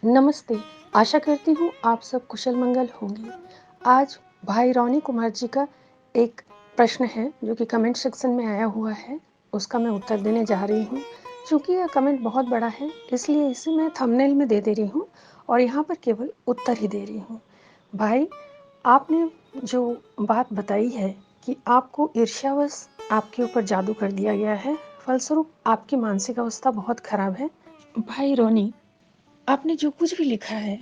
नमस्ते, आशा करती हूँ आप सब कुशल मंगल होंगे। आज भाई रोनी कुमार जी का एक प्रश्न है जो कि कमेंट सेक्शन में आया हुआ है, उसका मैं उत्तर देने जा रही हूँ। चूँकि यह कमेंट बहुत बड़ा है, इसलिए इसे मैं थंबनेल में दे रही हूँ और यहाँ पर केवल उत्तर ही दे रही हूँ। भाई, आपने जो बात बताई है कि आपको ईर्ष्यावश आपके ऊपर जादू कर दिया गया है, फलस्वरूप आपकी मानसिक अवस्था बहुत खराब है। भाई रोनी, आपने जो कुछ भी लिखा है,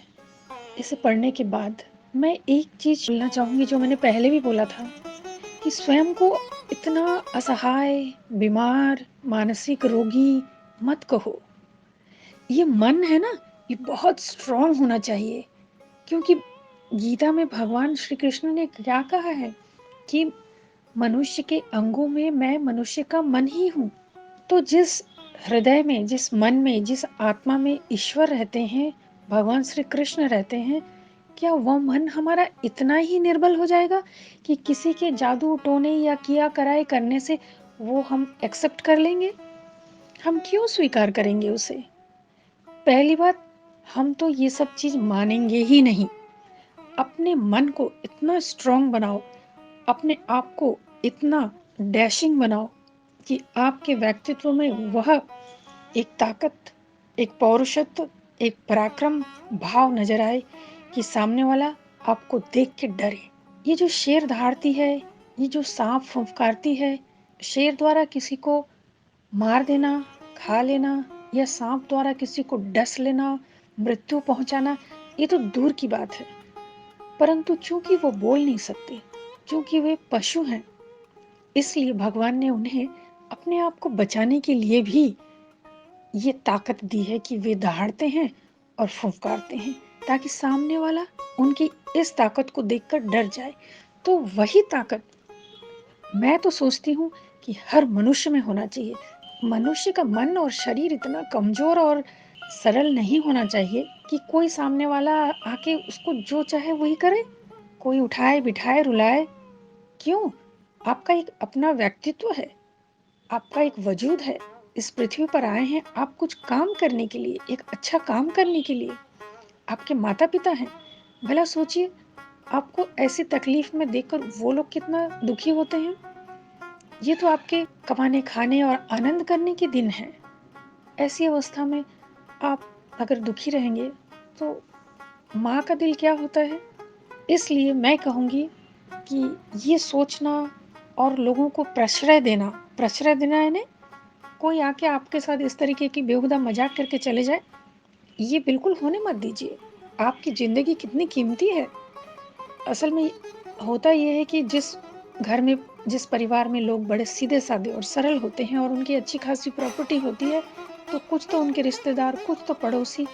इसे पढ़ने के बाद मैं एक चीज़ बोलना चाहूँगी जो मैंने पहले भी बोला था कि स्वयं को इतना असहाय, बीमार, मानसिक रोगी मत कहो। ये मन है ना, ये बहुत स्ट्रॉन्ग होना चाहिए, क्योंकि गीता में भगवान श्री कृष्ण ने क्या कहा है कि मनुष्य के अंगों में मैं मनुष्य का मन ही हूँ। तो जिस हृदय में, जिस मन में, जिस आत्मा में ईश्वर रहते हैं, भगवान श्री कृष्ण रहते हैं, क्या वह मन हमारा इतना ही निर्बल हो जाएगा कि किसी के जादू टोने या किया कराए करने से वो हम एक्सेप्ट कर लेंगे? हम क्यों स्वीकार करेंगे उसे? पहली बात, हम तो ये सब चीज मानेंगे ही नहीं। अपने मन को इतना स्ट्रांग बनाओ, अपने आप को इतना डैशिंग बनाओ कि आपके व्यक्तित्व में वह एक ताकत, एक पौरुषत्व, एक पराक्रम भाव नजर आए कि सामने वाला आपको देख के डरे। ये जो शेर दहाड़ती है, ये जो सांप फुफकारती है, शेर द्वारा किसी को मार देना, खा लेना या सांप द्वारा किसी को डस लेना, मृत्यु पहुंचाना, ये तो दूर की बात है। परंतु चूंकि वो बोल नहीं सकते, चूंकि वे पशु हैं, इसलिए भगवान ने उन्हें अपने आप को बचाने के लिए भी ये ताकत दी है कि वे दहाड़ते हैं और फुफकारते हैं, ताकि सामने वाला उनकी इस ताकत को देखकर डर जाए। तो वही ताकत मैं तो सोचती हूँ कि हर मनुष्य में होना चाहिए। मनुष्य का मन और शरीर इतना कमजोर और सरल नहीं होना चाहिए कि कोई सामने वाला आके उसको जो चाहे वही करे, कोई उठाए बिठाए रुलाए। क्यों? आपका एक अपना व्यक्तित्व है, आपका एक वजूद है, इस पृथ्वी पर आए हैं आप कुछ काम करने के लिए, एक अच्छा काम करने के लिए। आपके माता पिता हैं, भला सोचिए आपको ऐसी तकलीफ में देखकर वो लोग कितना दुखी होते हैं। ये तो आपके कमाने खाने और आनंद करने के दिन हैं। ऐसी अवस्था में आप अगर दुखी रहेंगे तो माँ का दिल क्या होता है? इसलिए मैं कहूँगी कि ये सोचना और लोगों को प्रश्रय देना यानी कोई आके आपके साथ इस तरीके की बेहुदा मजाक करके चले जाए, ये बिल्कुल होने मत दीजिए। आपकी जिंदगी कितनी कीमती है। असल में होता ये है कि जिस घर में, जिस परिवार में लोग बड़े सीधे साधे और सरल होते हैं और उनकी अच्छी खासी प्रॉपर्टी होती है, तो कुछ तो उनके रिश्तेदार, कुछ तो पड़ोसी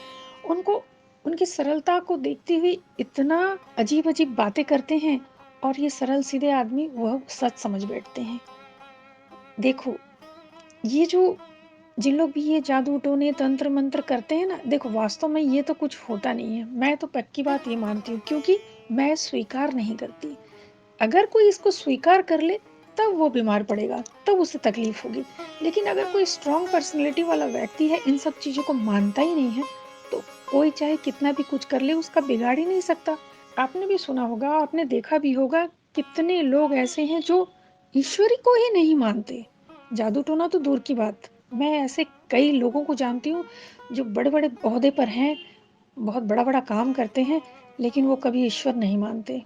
उनको उनकी सरलता को देखते हुए इतना अजीब अजीब बातें करते हैं और ये सरल सीधे आदमी वह सच समझ बैठते हैं। देखो, ये जो जिन लोग भी ये जादू टोने तंत्र मंत्र करते हैं ना, देखो वास्तव में ये तो कुछ होता नहीं है। मैं तो पक्की बात ये मानती हूँ, क्योंकि मैं स्वीकार नहीं करती। अगर कोई इसको स्वीकार कर ले तब वो बीमार पड़ेगा, तब उसे तकलीफ होगी। लेकिन अगर कोई स्ट्रांग पर्सनैलिटी वाला व्यक्ति है, इन सब चीजों को मानता ही नहीं है, तो कोई चाहे कितना भी कुछ कर ले उसका बिगाड़ ही नहीं सकता। आपने भी सुना होगा, आपने देखा भी होगा, कितने लोग ऐसे हैं जो ईश्वरी को ही नहीं मानते। जादू टोना तो दूर की बात, मैं ऐसे कई लोगों को जानती हूँ जो बड़े बड़े ओहदे पर हैं, बहुत बड़ा बड़ा काम करते हैं, लेकिन वो कभी ईश्वर नहीं मानते।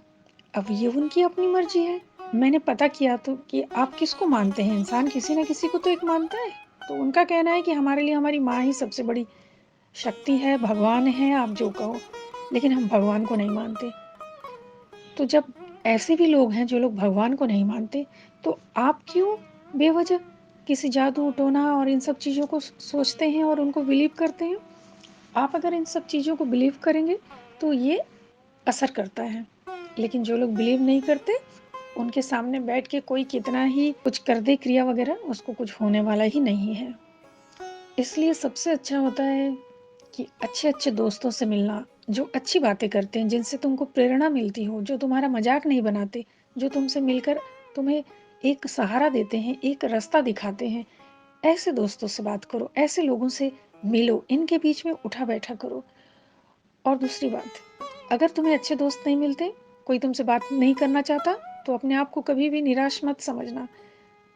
अब ये उनकी अपनी मर्जी है। मैंने पता किया तो कि आप किसको मानते हैं। इंसान किसी न किसी को तो एक मानता है। तो उनका कहना है कि हमारे लिए हमारी माँ ही सबसे बड़ी शक्ति है, भगवान है, आप जो कहो। लेकिन हम भगवान को नहीं मानते। तो जब ऐसे भी लोग हैं जो लोग भगवान को नहीं मानते, तो आप क्यों बेवजह किसी जादू टोना और इन सब चीज़ों को सोचते हैं और उनको बिलीव करते हैं? आप अगर इन सब चीज़ों को बिलीव करेंगे तो ये असर करता है। लेकिन जो लोग बिलीव नहीं करते, उनके सामने बैठ के कोई कितना ही कुछ कर दे क्रिया वगैरह, उसको कुछ होने वाला ही नहीं है। इसलिए सबसे अच्छा होता है कि अच्छे अच्छे दोस्तों से मिलना, जो अच्छी बातें करते हैं, जिनसे तुमको प्रेरणा मिलती हो, जो तुम्हारा मजाक नहीं बनाते, जो तुमसे मिलकर तुम्हें एक सहारा देते हैं, एक रास्ता दिखाते हैं। ऐसे दोस्तों से बात करो, ऐसे लोगों से मिलो, इनके बीच में उठा बैठा करो। और दूसरी बात, अगर तुम्हें अच्छे दोस्त नहीं मिलते, कोई तुमसे बात नहीं करना चाहता, तो अपने आप को कभी भी निराश मत समझना।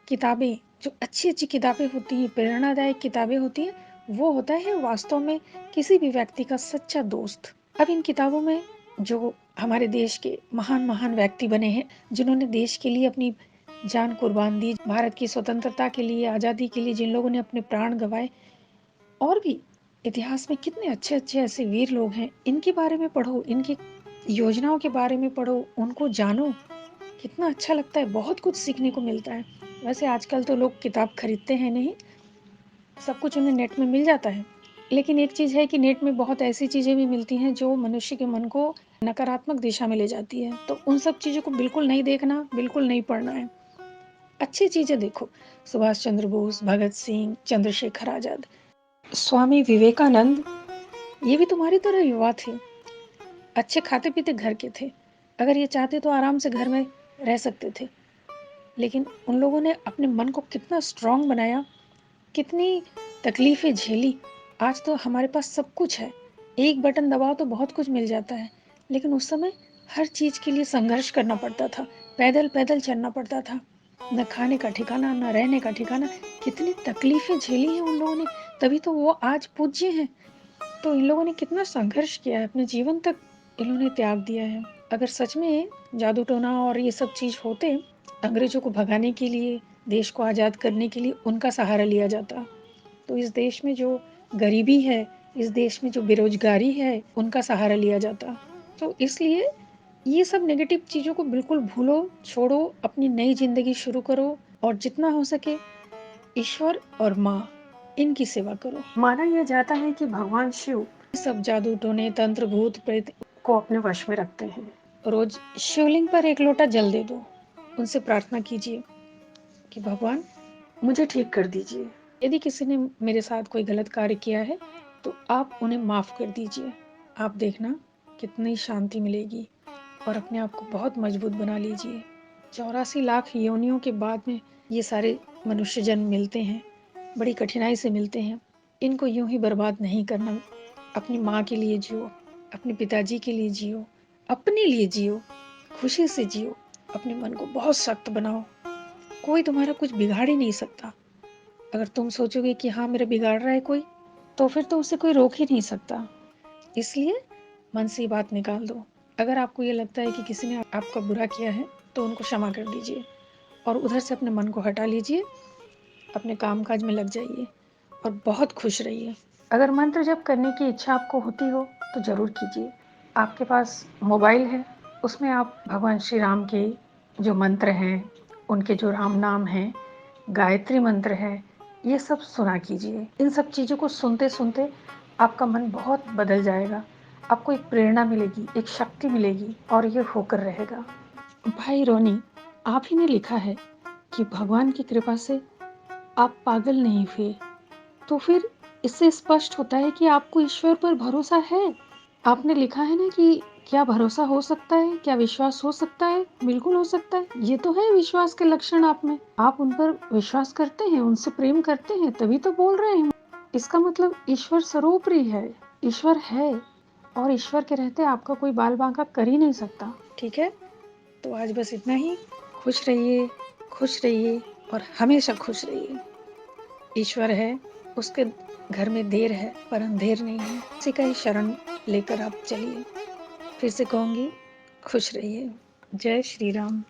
किताबें, जो अच्छी-अच्छी किताबें होती हैं, प्रेरणादायक किताबें होती हैं, वो होता है वास्तव में किसी भी व्यक्ति का सच्चा दोस्त। अब इन किताबों में जो हमारे देश के महान-महान व्यक्ति बने हैं, जिन्होंने देश के लिए अपनी जान कुर्बान दी, भारत की स्वतंत्रता के लिए, आज़ादी के लिए जिन लोगों ने अपने प्राण गँवाए, और भी इतिहास में कितने अच्छे-अच्छे ऐसे वीर लोग हैं, इनके बारे में पढ़ो, इनकी योजनाओं के बारे में पढ़ो, उनको जानो, कितना अच्छा लगता है, बहुत कुछ सीखने को मिलता है। वैसे आजकल तो लोग किताब खरीदते हैं नहीं, सब कुछ उन्हें नेट में मिल जाता है। लेकिन एक चीज़ है कि नेट में बहुत ऐसी चीज़ें भी मिलती हैं जो मनुष्य के मन को नकारात्मक दिशा में ले जाती है। तो उन सब चीज़ों को बिल्कुल नहीं देखना, बिल्कुल नहीं पढ़ना है। अच्छी चीज़ें देखो, सुभाष चंद्र बोस, भगत सिंह, चंद्रशेखर आज़ाद, स्वामी विवेकानंद, ये भी तुम्हारी तरह युवा थे। अच्छे खाते पीते घर के थे। अगर ये चाहते तो आराम से घर में रह सकते थे। लेकिन उन लोगों ने अपने मन को कितना स्ट्रॉन्ग बनाया, कितनी तकलीफ़ें झेली। आज तो हमारे पास सब कुछ है, एक बटन दबाओ तो बहुत कुछ मिल जाता है। लेकिन उस समय हर चीज़ के लिए संघर्ष करना पड़ता था, पैदल-पैदल चलना पड़ता था। न खाने का ठिकाना, न रहने का ठिकाना, कितनी तकलीफ़ें झेली हैं उन लोगों ने, तभी तो वो आज पूज्य हैं। तो इन लोगों ने कितना संघर्ष किया है, अपने जीवन तक इन्होंने त्याग दिया है। अगर सच में जादू टोना और ये सब चीज़ होते, अंग्रेज़ों को भगाने के लिए, देश को आज़ाद करने के लिए उनका सहारा लिया जाता, तो इस देश में जो गरीबी है, इस देश में जो बेरोज़गारी है, उनका सहारा लिया जाता। तो इसलिए ये सब नेगेटिव चीज़ों को बिल्कुल भूलो, छोड़ो, अपनी नई ज़िंदगी शुरू करो और जितना हो सके ईश्वर और माँ, इनकी सेवा करो। माना यह जाता है कि भगवान शिव सब जादू टोने, तंत्र, भूत प्रेत को अपने वश में रखते हैं। रोज शिवलिंग पर एक लोटा जल दे दो, उनसे प्रार्थना कीजिए कि भगवान मुझे ठीक कर दीजिए। यदि किसी ने मेरे साथ कोई गलत कार्य किया है, तो आप उन्हें माफ़ कर दीजिए। आप देखना कितनी शांति मिलेगी और अपने आप को बहुत मजबूत बना लीजिए। 84 लाख योनियों के बाद में ये सारे मनुष्य जन्म मिलते हैं, बड़ी कठिनाई से मिलते हैं। इनको यूं ही बर्बाद नहीं करना। अपनी माँ के लिए जियो, अपने पिताजी के लिए जियो, अपने लिए जियो, खुशी से जियो, अपने मन को बहुत सख्त बनाओ। कोई तुम्हारा कुछ बिगाड़ ही नहीं सकता। अगर तुम सोचोगे कि हाँ मेरा बिगाड़ रहा है कोई, तो फिर तो उसे कोई रोक ही नहीं सकता। इसलिए मन से ये बात निकाल दो। अगर आपको ये लगता है कि किसी ने आपका बुरा किया है, तो उनको क्षमा कर दीजिए और उधर से अपने मन को हटा लीजिए, अपने कामकाज में लग जाइए और बहुत खुश रहिए। अगर मंत्र जप करने की इच्छा आपको होती हो, तो ज़रूर कीजिए। आपके पास मोबाइल है, उसमें आप भगवान श्री राम के जो मंत्र हैं, उनके जो राम नाम हैं, गायत्री मंत्र है, ये सब सुना कीजिए। इन सब चीज़ों को सुनते-सुनते आपका मन बहुत बदल जाएगा। आपको एक प्रेरणा मिलेगी, एक शक्ति मिलेगी और ये होकर रहेगा। भाई रोनी, आप ही ने लिखा है कि भगवान की कृपा से आप पागल नहीं हुए। तो फिर इससे स्पष्ट होता है कि आपको ईश्वर पर भरोसा है। आपने लिखा है ना कि क्या भरोसा हो सकता है, क्या विश्वास हो सकता है? बिल्कुल हो सकता है। ये तो है विश्वास के लक्षण आप में। आप उन पर विश्वास करते हैं, उनसे प्रेम करते हैं, तभी तो बोल रहे हैं। इसका मतलब ईश्वर सर्वोपरि है, ईश्वर है और ईश्वर के रहते आपका कोई बाल बांका कर ही नहीं सकता। ठीक है? तो आज बस इतना ही। खुश रहिए और हमेशा खुश रहिए। ईश्वर है, उसके घर में देर है पर अंधेर नहीं है। उसी का ही शरण लेकर आप चलिए। फिर से कहूँगी, खुश रहिए। जय श्री राम।